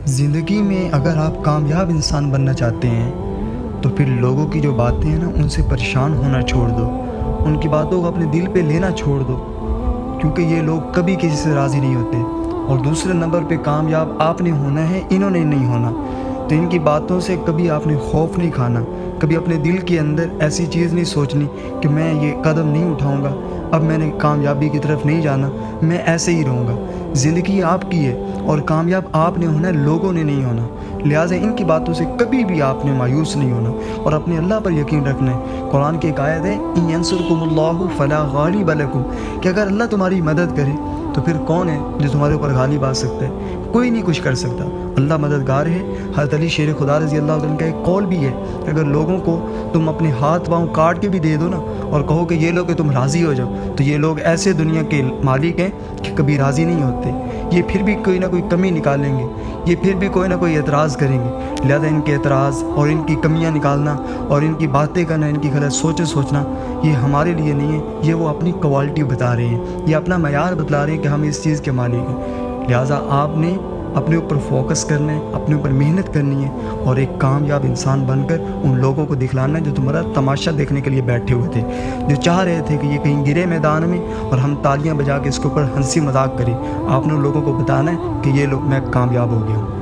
زندگی میں اگر آپ کامیاب انسان بننا چاہتے ہیں تو پھر لوگوں کی جو باتیں ہیں نا ان سے پریشان ہونا چھوڑ دو، ان کی باتوں کو اپنے دل پہ لینا چھوڑ دو، کیونکہ یہ لوگ کبھی کسی سے راضی نہیں ہوتے۔ اور دوسرے نمبر پہ کامیاب آپ نے ہونا ہے، انہوں نے نہیں ہونا، تو ان کی باتوں سے کبھی آپ نے خوف نہیں کھانا، کبھی اپنے دل کے اندر ایسی چیز نہیں سوچنی کہ میں یہ قدم نہیں اٹھاؤں گا، اب میں نے کامیابی کی طرف نہیں جانا، میں ایسے ہی رہوں گا۔ زندگی آپ کی ہے اور کامیاب آپ نے ہونا ہے، لوگوں نے نہیں ہونا۔ لہٰذا ان کی باتوں سے کبھی بھی آپ نے مایوس نہیں ہونا اور اپنے اللہ پر یقین رکھنا ہے۔ قرآن کی ایک آیت ہے ان ینصرکم اللہ فلا غالب لکم، کہ اگر اللہ تمہاری مدد کرے تو پھر کون ہے جو تمہارے اوپر غالب آ سکتا ہے؟ کوئی نہیں کچھ کر سکتا، اللہ مددگار ہے۔ حضرت علی شیر خدا رضی اللہ عنہ کا ایک قول بھی ہے کہ اگر لوگوں کو تم اپنے ہاتھ پاؤں کاٹ کے بھی دے دو نا اور کہو کہ یہ لو کہ تم راضی ہو جاؤ، تو یہ لوگ ایسے دنیا کے مالک ہیں کہ کبھی راضی نہیں ہوتے، یہ پھر بھی کوئی نہ کوئی کمی نکالیں گے، یہ پھر بھی کوئی نہ کوئی اعتراض کریں گے۔ لہذا ان کے اعتراض اور ان کی کمیاں نکالنا اور ان کی باتیں کرنا، ان کی غلط سوچیں سوچنا، یہ ہمارے لیے نہیں ہے، یہ وہ اپنی کوالٹی بتا رہے ہیں، یہ اپنا معیار بتلا رہے ہیں کہ ہم اس چیز کے مالک ہیں۔ لہٰذا آپ نے اپنے اوپر فوکس کرنا ہے، اپنے اوپر محنت کرنی ہے اور ایک کامیاب انسان بن کر ان لوگوں کو دکھلانا ہے جو تمہارا تماشا دیکھنے کے لیے بیٹھے ہوئے تھے، جو چاہ رہے تھے کہ یہ کہیں گرے میدان میں اور ہم تالیاں بجا کے اس کے اوپر ہنسی مذاق کریں۔ آپ نے ان لوگوں کو بتانا ہے کہ یہ لوگ میں کامیاب ہو گیا ہوں۔